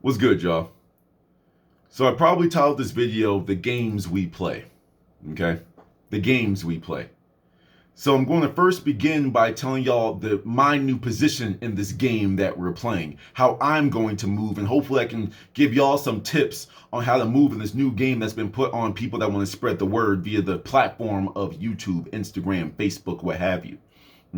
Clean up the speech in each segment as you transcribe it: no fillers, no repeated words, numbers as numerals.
What's good, y'all? So I probably titled this video "The Games We Play." Okay, the games we play. So I'm going to first begin by telling y'all my new position in this game that we're playing, how I'm going to move, and hopefully I can give y'all some tips on how to move in this new game that's been put on people that want to spread the word via the platform of YouTube, Instagram, Facebook, what have you.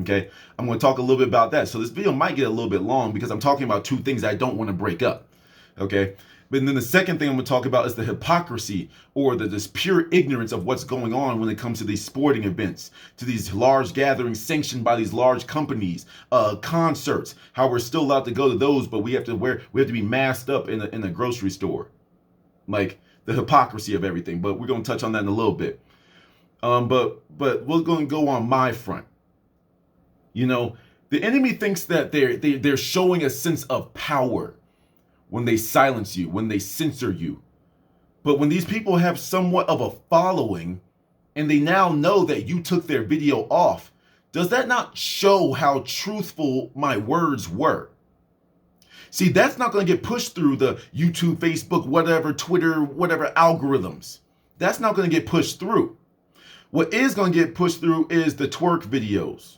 Okay, I'm going to talk a little bit about that. So this video might get a little bit long because I'm talking about two things I don't want to break up. Okay, but then the second thing I'm going to talk about is the hypocrisy or this pure ignorance of what's going on when it comes to these sporting events, to these large gatherings sanctioned by these large companies, concerts, how we're still allowed to go to those, but we have to be masked up in a grocery store. Like the hypocrisy of everything, but we're going to touch on that in a little bit. But we're going to go on my front. You know, the enemy thinks that they're showing a sense of power when they silence you, when they censor you. But when these people have somewhat of a following and they now know that you took their video off, does that not show how truthful my words were? See, that's not going to get pushed through the YouTube, Facebook, whatever, Twitter, whatever algorithms. That's not going to get pushed through. What is going to get pushed through is the twerk videos,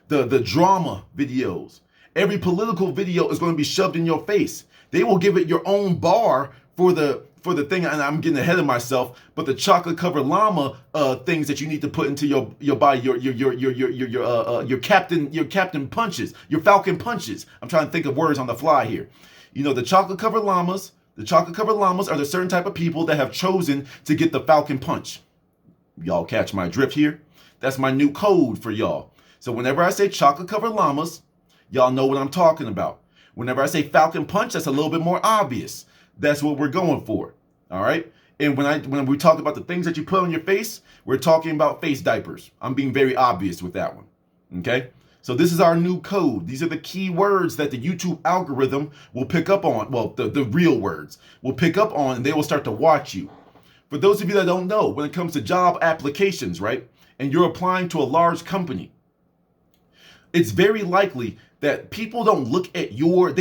the drama videos. Every political video is going to be shoved in your face. They will give it your own bar for the thing, and I'm getting ahead of myself, but the chocolate covered llama things that you need to put into your body, your captain punches, your falcon punches. I'm trying to think of words on the fly here. You know, the chocolate covered llamas are the certain type of people that have chosen to get the falcon punch. Y'all catch my drift here? That's my new code for y'all. So whenever I say chocolate covered llamas, y'all know what I'm talking about. Whenever I say falcon punch, that's a little bit more obvious. That's what we're going for. All right. And when we talk about the things that you put on your face, we're talking about face diapers. I'm being very obvious with that one. Okay. So this is our new code. These are the key words that the YouTube algorithm will pick up on. Well, the real words will pick up on, and they will start to watch you. For those of you that don't know, when it comes to job applications, right, and you're applying to a large company, it's very likely that people don't look at your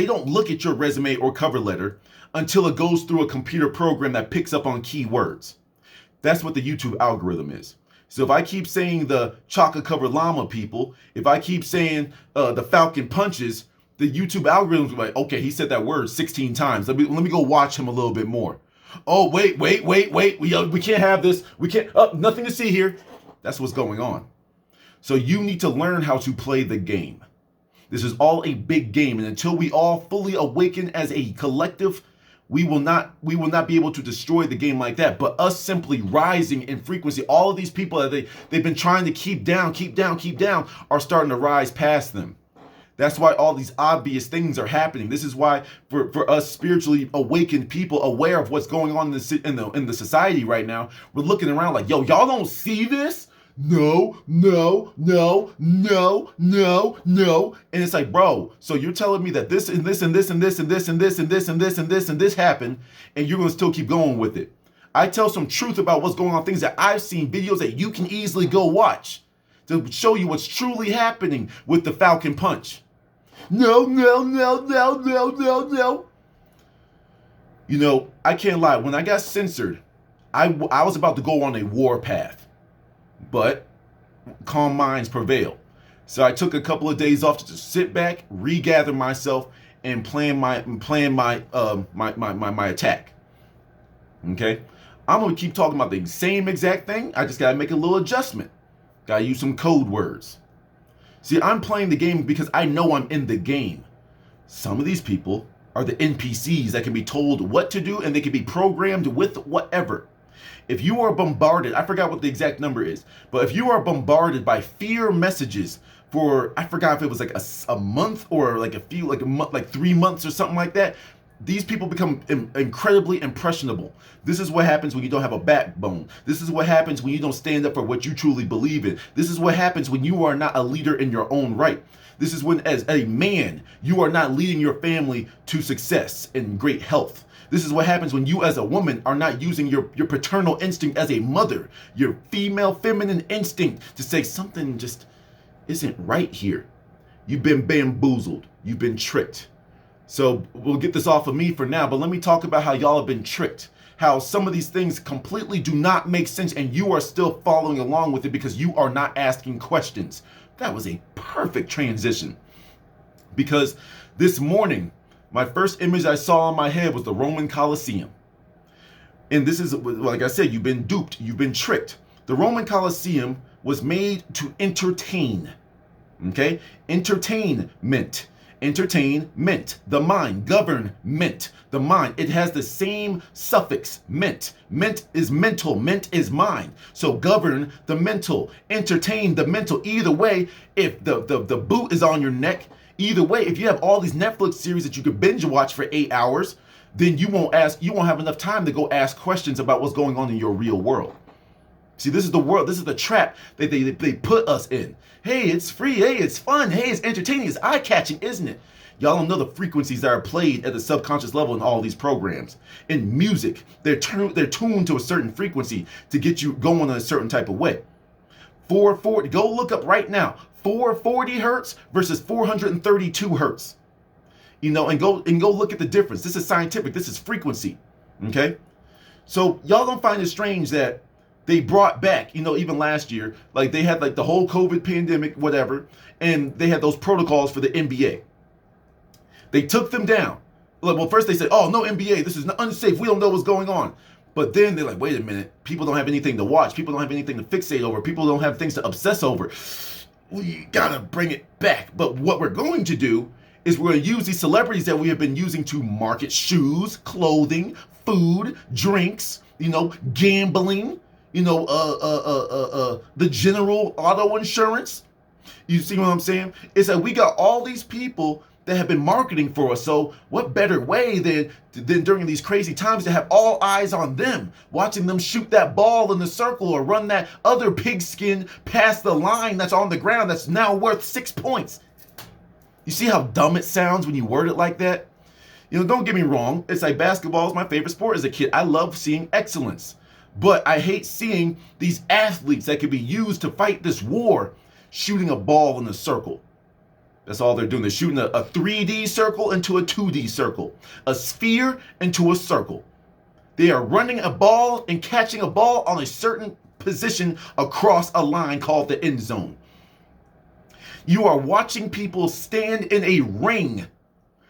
resume or cover letter until it goes through a computer program that picks up on keywords. That's what the YouTube algorithm is. So if I keep saying the chocolate covered llama people, if I keep saying the falcon punches, the YouTube algorithm's like, okay, he said that word 16 times. Let me go watch him a little bit more. Oh, wait. We can't have this. We can't, nothing to see here. That's what's going on. So you need to learn how to play the game. This is all a big game, and until we all fully awaken as a collective, we will not be able to destroy the game like that. But us simply rising in frequency, all of these people that they've been trying to keep down, are starting to rise past them. That's why all these obvious things are happening. This is why for us spiritually awakened people aware of what's going on in the society right now, we're looking around like, yo, y'all don't see this? No. And it's like, bro, so you're telling me that this and this and this and this and this and this and this and this and this and this happened, and you're going to still keep going with it. I tell some truth about what's going on, things that I've seen, videos that you can easily go watch to show you what's truly happening with the falcon punch. No. You know, I can't lie. When I got censored, I was about to go on a war path. But calm minds prevail. So I took a couple of days off to just sit back, regather myself, and plan my attack. Okay? I'm gonna keep talking about the same exact thing. I just gotta make a little adjustment. Gotta use some code words. See, I'm playing the game because I know I'm in the game. Some of these people are the NPCs that can be told what to do, and they can be programmed with whatever. If you are bombarded, I forgot what the exact number is, but if you are bombarded by fear messages for, I forgot if it was like a month or like a month, like 3 months or something like that, these people become incredibly impressionable. This is what happens when you don't have a backbone. This is what happens when you don't stand up for what you truly believe in. This is what happens when you are not a leader in your own right. This is when, as a man, you are not leading your family to success and great health. This is what happens when you as a woman are not using your paternal instinct as a mother, your female feminine instinct to say something just isn't right here. You've been bamboozled. You've been tricked. So we'll get this off of me for now, but let me talk about how y'all have been tricked. How some of these things completely do not make sense and you are still following along with it because you are not asking questions. That was a perfect transition. Because this morning, my first image I saw in my head was the Roman Colosseum. And this is, like I said, you've been duped, you've been tricked. The Roman Colosseum was made to entertain. Okay? Entertainment. Entertainment. The mind. Government. The mind. It has the same suffix, ment. Ment is mental. Ment is mind. So govern the mental. Entertain the mental. Either way, if the boot is on your neck, either way, if you have all these Netflix series that you could binge watch for 8 hours, then you won't have enough time to go ask questions about what's going on in your real world. See, this is the world, this is the trap that they put us in. Hey, it's free, hey, it's fun, hey, it's entertaining, it's eye-catching, isn't it? Y'all don't know the frequencies that are played at the subconscious level in all these programs. In music, they're tuned to a certain frequency to get you going in a certain type of way. 440, go look up right now, 440 hertz versus 432 hertz. You know, and go look at the difference. This is scientific, this is frequency, okay? So y'all don't find it strange that they brought back, you know, even last year, like they had like the whole COVID pandemic, whatever, and they had those protocols for the NBA. They took them down. Like, well, first they said, oh, no NBA, this is unsafe, we don't know what's going on. But then they're like, wait a minute, people don't have anything to watch, people don't have anything to fixate over, people don't have things to obsess over. We gotta bring it back. But what we're going to do is we're going to use these celebrities that we have been using to market shoes, clothing, food, drinks, you know, gambling, you know, the general auto insurance. You see what I'm saying? It's that we got all these people that have been marketing for us. So what better way than during these crazy times to have all eyes on them, watching them shoot that ball in the circle or run that other pigskin past the line that's on the ground that's now worth 6 points. You see how dumb it sounds when you word it like that? You know, don't get me wrong. It's like basketball is my favorite sport as a kid. I love seeing excellence. But I hate seeing these athletes that could be used to fight this war shooting a ball in a circle. That's all they're doing. They're shooting a 3D circle into a 2D circle. A sphere into a circle. They are running a ball and catching a ball on a certain position across a line called the end zone. You are watching people stand in a ring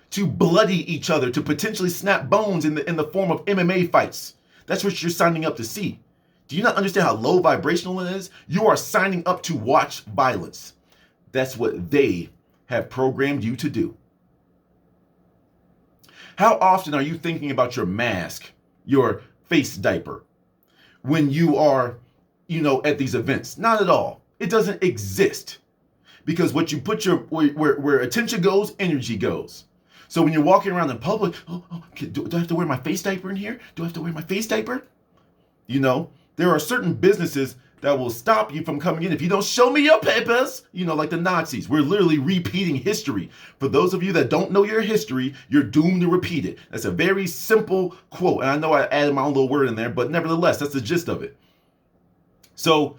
to bloody each other, to potentially snap bones in the form of MMA fights. That's what you're signing up to see. Do you not understand how low vibrational it is? You are signing up to watch violence. That's what they have programmed you to do. How often are you thinking about your mask, your face diaper, when you are, you know, at these events? Not at all. It doesn't exist. Because what you put where attention goes, energy goes. So when you're walking around in public, do I have to wear my face diaper in here? Do I have to wear my face diaper? You know, there are certain businesses that will stop you from coming in if you don't show me your papers. You know, like the Nazis. We're literally repeating history. For those of you that don't know your history, you're doomed to repeat it. That's a very simple quote. And I know I added my own little word in there, but nevertheless, that's the gist of it. So,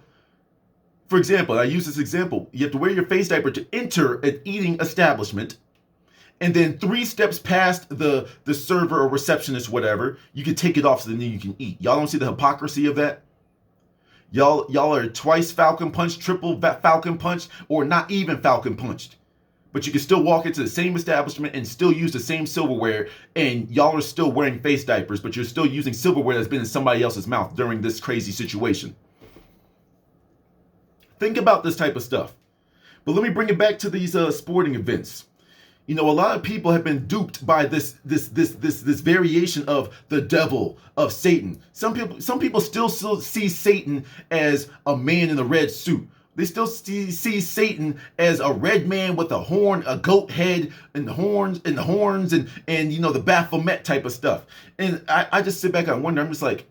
for example, I use this example. You have to wear your face diaper to enter an eating establishment. And then 3 steps past the server or receptionist, whatever, you can take it off so then you can eat. Y'all don't see the hypocrisy of that? Y'all are twice Falcon punched, triple Falcon punched, or not even Falcon punched. But you can still walk into the same establishment and still use the same silverware, and y'all are still wearing face diapers, but you're still using silverware that's been in somebody else's mouth during this crazy situation. Think about this type of stuff. But let me bring it back to these sporting events. You know, a lot of people have been duped by this variation of the devil, of Satan. Some people still see Satan as a man in a red suit. They still see Satan as a red man with a horn, a goat head, and horns, and you know, the Baphomet type of stuff. And I just sit back and wonder. I'm just like,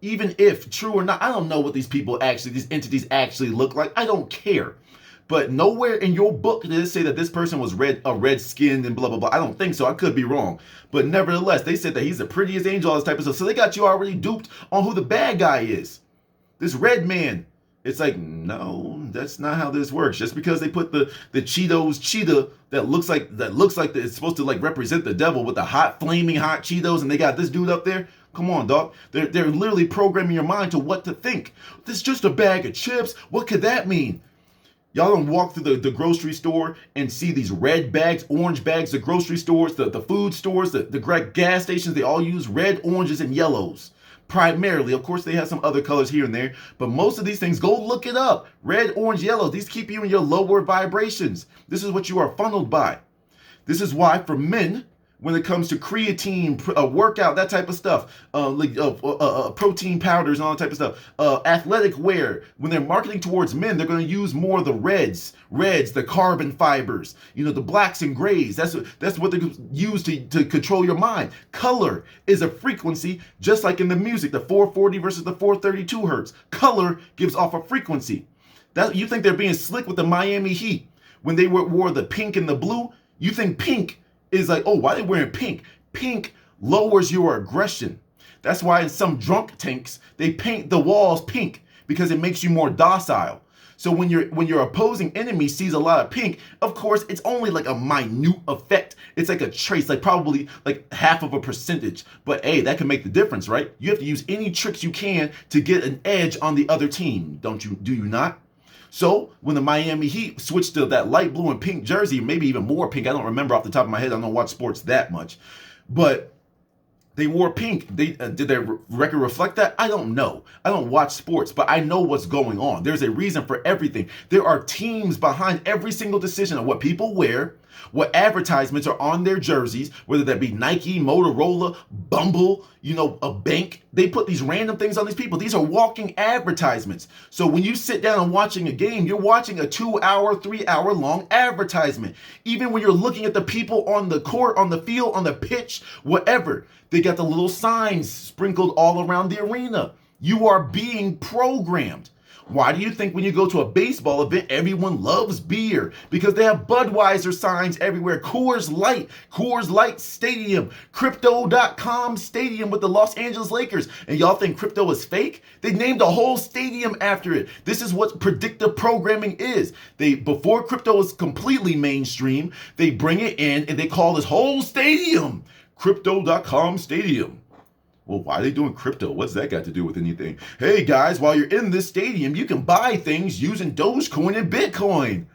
even if true or not, I don't know what these entities actually look like. I don't care. But nowhere in your book did it say that this person was red skinned and blah, blah, blah. I don't think so. I could be wrong. But nevertheless, they said that he's the prettiest angel, all this type of stuff. So they got you already duped on who the bad guy is. This red man, It's like, no, that's not how this works. Just because they put the Cheetos cheetah that looks like it's supposed to like represent the devil with the hot flaming hot Cheetos, and they got this dude up there. Come on, dog. They're literally programming your mind to what to think. This is just a bag of chips. What could that mean? Y'all don't walk through the grocery store and see these red bags, orange bags, the grocery stores, the food stores, the gas stations, they all use red, oranges, and yellows. Primarily, of course, they have some other colors here and there, but most of these things, go look it up. Red, orange, yellow, these keep you in your lower vibrations. This is what you are funneled by. This is why for men, when it comes to creatine, workout, that type of stuff, protein powders and all that type of stuff, athletic wear, when they're marketing towards men, they're going to use more of the reds, the carbon fibers, the blacks and grays. That's what they use to control your mind. Color is a frequency, just like in the music, the 440 versus the 432 hertz. Color gives off a frequency. You think they're being slick with the Miami Heat when they wore the pink and the blue? You think pink is like, oh, why are they wearing pink? Pink lowers your aggression. That's why in some drunk tanks, they paint the walls pink because it makes you more docile. So when your opposing enemy sees a lot of pink, of course, it's only like a minute effect. It's like a trace, like probably like half of a percentage. But hey, that can make the difference, right? You have to use any tricks you can to get an edge on the other team, do you not? So when the Miami Heat switched to that light blue and pink jersey, maybe even more pink, I don't remember off the top of my head. I don't watch sports that much, but they wore pink. Did their record reflect that? I don't know. I don't watch sports, but I know what's going on. There's a reason for everything. There are teams behind every single decision of what people wear, what advertisements are on their jerseys, whether that be Nike, Motorola, Bumble, a bank. They put these random things on these people. These are walking advertisements. So when you sit down and watching a game, you're watching a 2-hour, 3-hour long advertisement. Even when you're looking at the people on the court, on the field, on the pitch, whatever, they got the little signs sprinkled all around the arena. You are being programmed. Why do you think when you go to a baseball event, everyone loves beer? Because they have Budweiser signs everywhere. Coors Light Stadium, Crypto.com Stadium with the Los Angeles Lakers. And y'all think crypto is fake? They named a whole stadium after it. This is what predictive programming is. Before crypto was completely mainstream, they bring it in and they call this whole stadium Crypto.com Stadium. Well, why are they doing crypto? What's that got to do with anything? Hey guys, while you're in this stadium, you can buy things using Dogecoin and Bitcoin.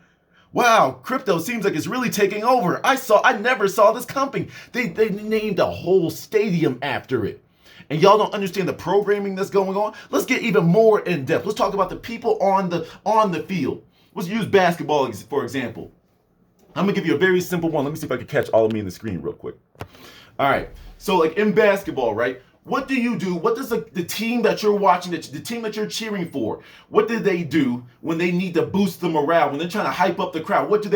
Wow, crypto seems like it's really taking over. I never saw this coming. They named a whole stadium after it. And y'all don't understand the programming that's going on? Let's get even more in depth. Let's talk about the people on the field. Let's use basketball for example. I'm gonna give you a very simple one. Let me see if I can catch all of me in the screen real quick. All right, so like in basketball, right? What do you do? What does the team that you're watching, the team that you're cheering for, what do they do when they need to boost the morale, when they're trying to hype up the crowd? What do?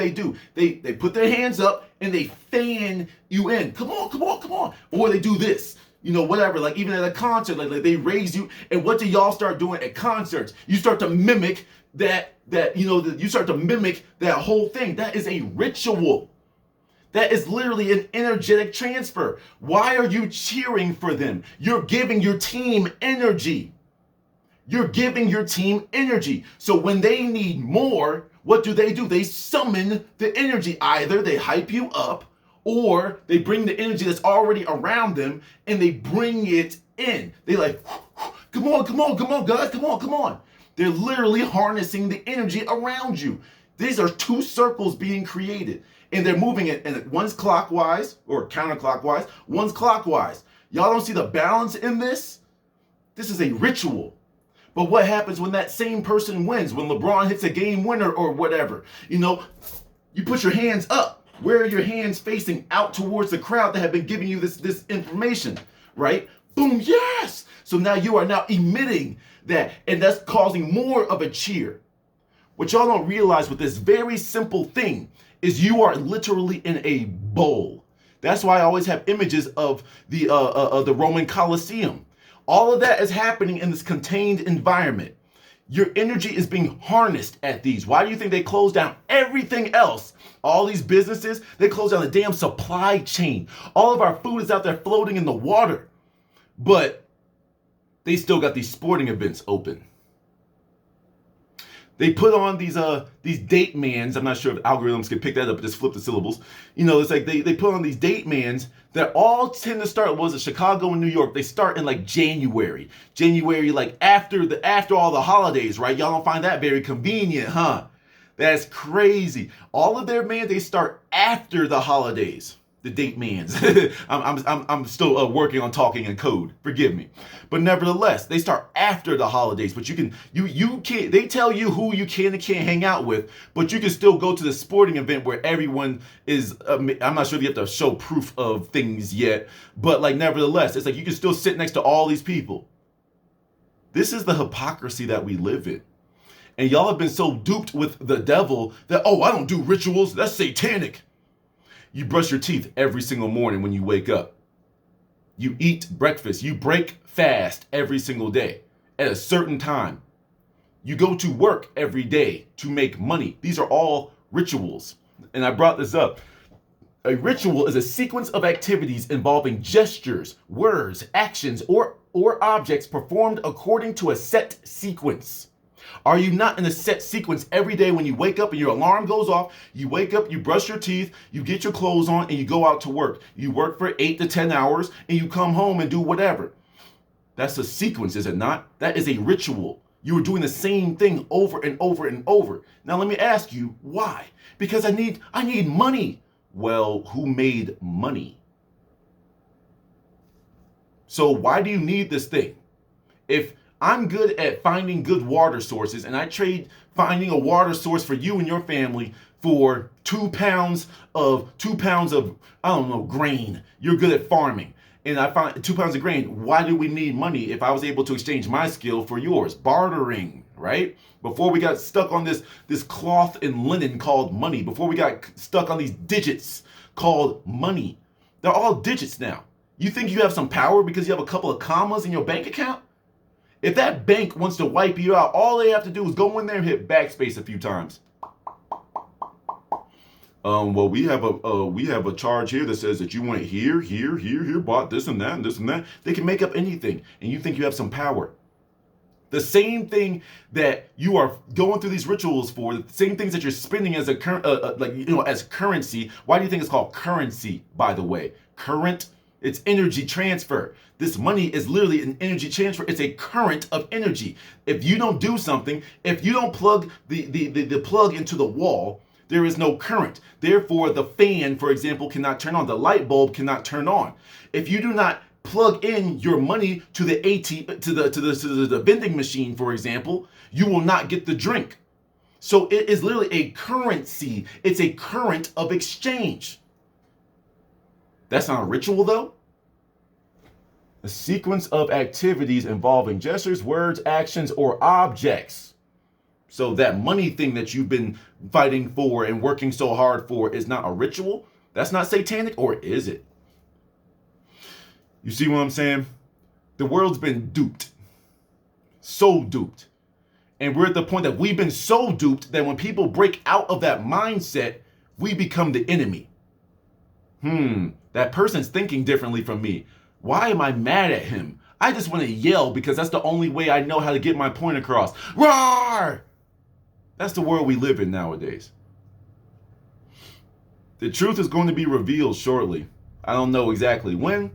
They put their hands up and they fan you in. Come on, come on, come on. Or they do this, whatever, like even at a concert, like they raise you. And what do y'all start doing at concerts? You start to mimic you start to mimic that whole thing. That is a ritual. That is literally an energetic transfer. Why are you cheering for them? You're giving your team energy. You're giving your team energy. So when they need more, what do? They summon the energy. Either they hype you up or they bring the energy that's already around them and they bring it in. They like, come on, come on, come on, guys, come on, come on. They're literally harnessing the energy around you. These are two circles being created. And they're moving it, and one's clockwise or counterclockwise, one's clockwise. Y'all don't see the balance in this? This is a ritual. But what happens when that same person wins? When LeBron hits a game winner or whatever? You put your hands up. Where are your hands facing? Out towards the crowd that have been giving you this information, right? Boom, yes! So now you are now emitting that, and that's causing more of a cheer. What y'all don't realize with this very simple thing is you are literally in a bowl. That's why I always have images of the Roman Colosseum. All of that is happening in this contained environment. Your energy is being harnessed at these. Why do you think they close down everything else? All these businesses, they close down the damn supply chain. All of our food is out there floating in the water. But they still got these sporting events open. They put on these date mans. I'm not sure if algorithms can pick that up, but just flip the syllables. You know, it's like they put on these date mans that all tend to start, was it Chicago and New York? They start in like January. January, like after all the holidays, right? Y'all don't find that very convenient, huh? That's crazy. All of their mans, they start after the holidays. The date mans. I'm still working on talking in code. Forgive me, but nevertheless, they start after the holidays. But you can't. They tell you who you can and can't hang out with, but you can still go to the sporting event where everyone is. I'm not sure if you have to show proof of things yet, but like nevertheless, it's like you can still sit next to all these people. This is the hypocrisy that we live in. And y'all have been so duped with the devil that, oh, I don't do rituals. That's satanic. You brush your teeth every single morning when you wake up. You eat breakfast. You break fast every single day at a certain time. You go to work every day to make money. These are all rituals. And I brought this up. A ritual is a sequence of activities involving gestures, words, actions, or objects performed according to a set sequence. Are you not in a set sequence every day when you wake up and your alarm goes off? You wake up, you brush your teeth, you get your clothes on, and you go out to work. You work for 8 to 10 hours, and you come home and do whatever. That's a sequence, is it not? That is a ritual. You are doing the same thing over and over and over. Now let me ask you, why? Because I need money. Well, who made money? So why do you need this thing? If I'm good at finding good water sources, and I trade finding a water source for you and your family for 2 pounds of, I don't know, grain. You're good at farming. And I find 2 pounds of grain. Why do we need money if I was able to exchange my skill for yours? Bartering, right? Before we got stuck on this cloth and linen called money, before we got stuck on these digits called money. They're all digits now. You think you have some power because you have a couple of commas in your bank account? If that bank wants to wipe you out, all they have to do is go in there and hit backspace a few times. Well, we have a charge here that says that you went here, bought this and that and this and that. They can make up anything, and you think you have some power. The same thing that you are going through these rituals for, the same things that you're spending as as currency. Why do you think it's called currency? By the way, current. It's energy transfer. This money is literally an energy transfer. It's a current of energy. If you don't do something, if you don't plug the plug into the wall, there is no current. Therefore, the fan, for example, cannot turn on. The light bulb cannot turn on. If you do not plug in your money to the the vending machine, for example, you will not get the drink. So it is literally a currency. It's a current of exchange. That's not a ritual, though. A sequence of activities involving gestures, words, actions, or objects. So that money thing that you've been fighting for and working so hard for is not a ritual? That's not satanic, or is it? You see what I'm saying? The world's been duped. So duped. And we're at the point that we've been so duped that when people break out of that mindset, we become the enemy. That person's thinking differently from me. Why am I mad at him? I just want to yell because that's the only way I know how to get my point across. Roar! That's the world we live in nowadays. The truth is going to be revealed shortly. I don't know exactly when,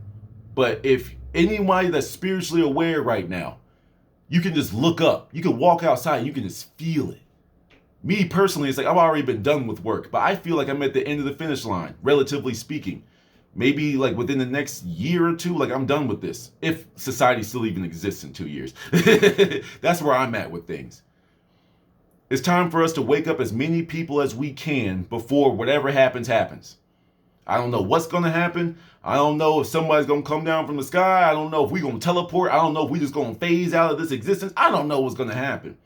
but if anybody that's spiritually aware right now, you can just look up. You can walk outside and you can just feel it. Me personally, it's like I've already been done with work, but I feel like I'm at the end of the finish line, relatively speaking. Maybe like within the next year or two, like I'm done with this. If society still even exists in 2 years. That's where I'm at with things. It's time for us to wake up as many people as we can before whatever happens, happens. I don't know what's going to happen. I don't know if somebody's going to come down from the sky. I don't know if we're going to teleport. I don't know if we're just going to phase out of this existence. I don't know what's going to happen.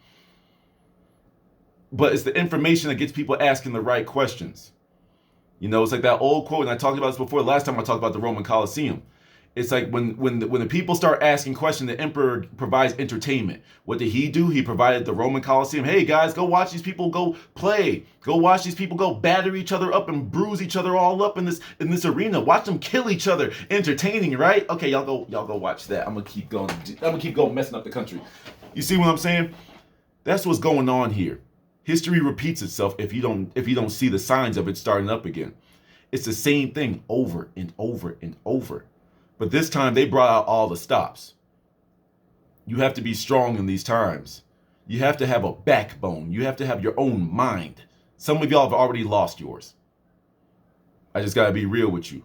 But it's the information that gets people asking the right questions. You know, it's like that old quote, and I talked about this before. Last time I talked about the Roman Colosseum. It's like when the people start asking questions, the emperor provides entertainment. What did he do? He provided the Roman Colosseum. Hey guys, go watch these people go play. Go watch these people go batter each other up and bruise each other all up in this arena. Watch them kill each other. Entertaining, right? Okay, y'all go watch that. I'm gonna keep going messing up the country. You see what I'm saying? That's what's going on here. History repeats itself if you don't see the signs of it starting up again. It's the same thing over and over and over. But this time they brought out all the stops. You have to be strong in these times. You have to have a backbone. You have to have your own mind. Some of y'all have already lost yours. I just got to be real with you.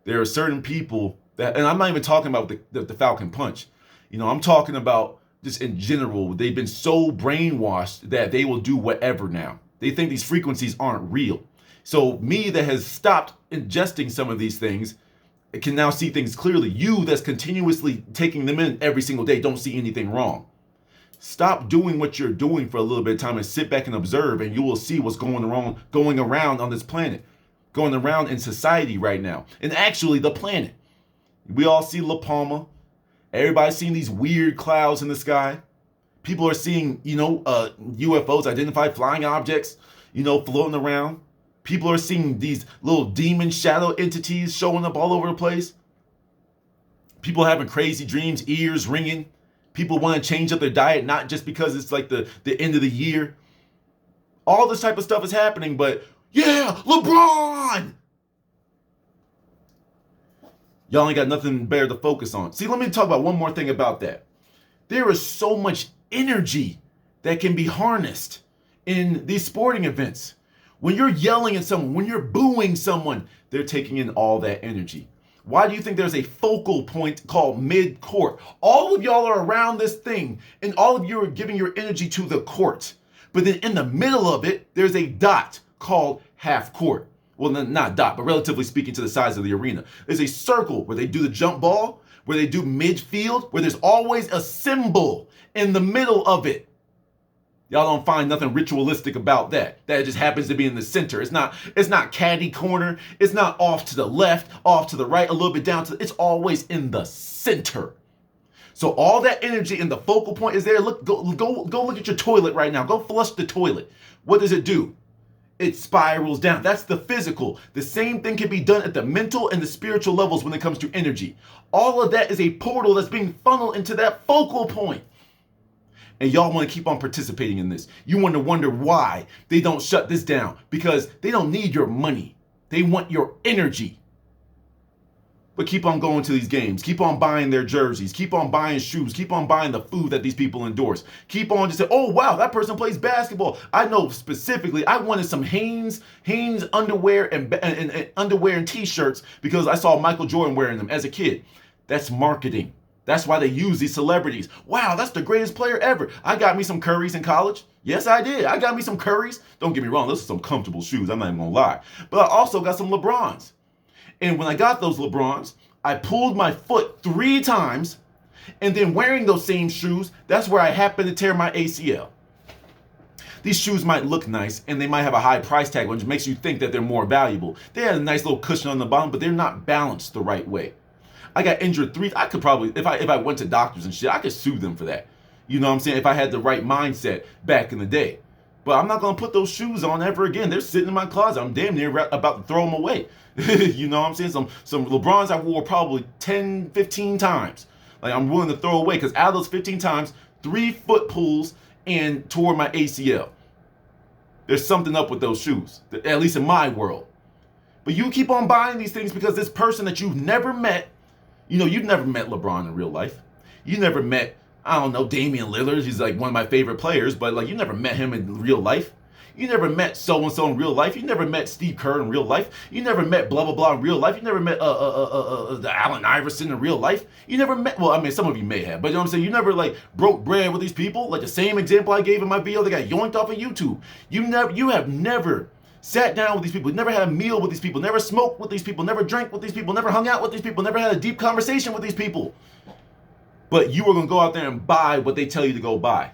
There are certain people that, and I'm not even talking about the Falcon Punch. I'm talking about just in general. They've been so brainwashed that they will do whatever now. They think these frequencies aren't real. So me that has stopped ingesting some of these things can now see things clearly. You that's continuously taking them in every single day don't see anything wrong. Stop doing what you're doing for a little bit of time and sit back and observe, and you will see what's going around on this planet, going around in society right now, and actually the planet. We all see La Palma. Everybody's seeing these weird clouds in the sky. People are seeing, UFOs, identified flying objects, floating around. People are seeing these little demon shadow entities showing up all over the place. People having crazy dreams, ears ringing. People want to change up their diet, not just because it's like the end of the year. All this type of stuff is happening, but yeah, LeBron! Y'all ain't got nothing better to focus on. See, let me talk about one more thing about that. There is so much energy that can be harnessed in these sporting events. When you're yelling at someone, when you're booing someone, they're taking in all that energy. Why do you think there's a focal point called mid-court? All of y'all are around this thing, and all of you are giving your energy to the court. But then in the middle of it, there's a dot called half court. Well, not dot, but relatively speaking to the size of the arena. There's a circle where they do the jump ball, where they do midfield, where there's always a symbol in the middle of it. Y'all don't find nothing ritualistic about that. That just happens to be in the center. It's not caddy corner. It's not off to the left, off to the right, a little bit down it's always in the center. So all that energy in the focal point is there. Look, go look at your toilet right now. Go flush the toilet. What does it do? It spirals down. That's the physical. The same thing can be done at the mental and the spiritual levels when it comes to energy. All of that is a portal that's being funneled into that focal point. And y'all want to keep on participating in this. You want to wonder why they don't shut this down. Because they don't need your money. They want your energy. But keep on going to these games. Keep on buying their jerseys. Keep on buying shoes. Keep on buying the food that these people endorse. Keep on just saying, oh, wow, that person plays basketball. I know specifically, I wanted some Hanes underwear and underwear and T-shirts because I saw Michael Jordan wearing them as a kid. That's marketing. That's why they use these celebrities. Wow, that's the greatest player ever. I got me some Currys in college. Yes, I did. I got me some Currys. Don't get me wrong. Those are some comfortable shoes. I'm not even going to lie. But I also got some LeBrons. And when I got those LeBrons, I pulled my foot 3 times. And then wearing those same shoes, that's where I happened to tear my ACL. These shoes might look nice and they might have a high price tag, which makes you think that they're more valuable. They had a nice little cushion on the bottom, but they're not balanced the right way. I got injured 3. I could probably, if I went to doctors and shit, I could sue them for that. You know what I'm saying? If I had the right mindset back in the day. But I'm not going to put those shoes on ever again. They're sitting in my closet. I'm damn near about to throw them away. You know what I'm saying? Some LeBrons I wore probably 10, 15 times. Like I'm willing to throw away because out of those 15 times, 3 foot pulls and tore my ACL. There's something up with those shoes, at least in my world. But you keep on buying these things because this person that you've never met, you've never met LeBron in real life. You never met, I don't know, Damian Lillard. He's like one of my favorite players, but like you never met him in real life. You never met so-and-so in real life. You never met Steve Kerr in real life. You never met blah, blah, blah in real life. You never met the Allen Iverson in real life. You never met, well, I mean, some of you may have, but you know what I'm saying? You never like broke bread with these people. Like the same example I gave in my video that got yoinked off of YouTube. You have never sat down with these people, never had a meal with these people, never smoked with these people, never drank with these people, never hung out with these people, never had a deep conversation with these people. But you are going to go out there and buy what they tell you to go buy.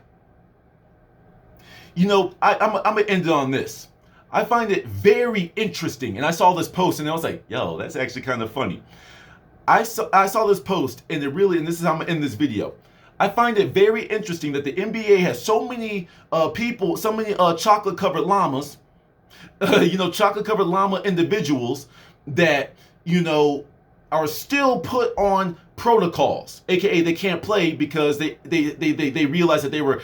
I'm going to end it on this. I find it very interesting. And I saw this post and I was like, yo, that's actually kind of funny. I saw this post and and this is how I'm going to end this video. I find it very interesting that the NBA has so many people, so many chocolate covered llamas, chocolate covered llama individuals that, are still put on protocols, aka they can't play because they realized that they were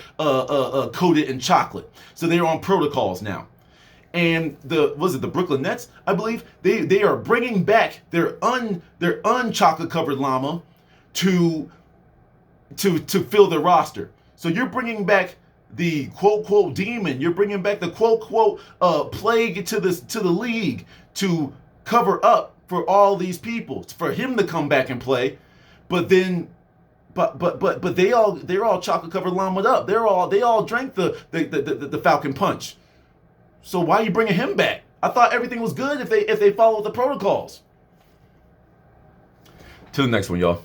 coated in chocolate, so they're on protocols now. And the Brooklyn Nets, I believe, they are bringing back their unchocolate covered llama to fill their roster. So you're bringing back the quote quote demon. You're bringing back the quote quote plague to the league to cover up for all these people, for him to come back and play. But then, but they're all chocolate covered llamaed up. They all drank the Falcon Punch. So why are you bringing him back? I thought everything was good if they followed the protocols. Till the next one, y'all.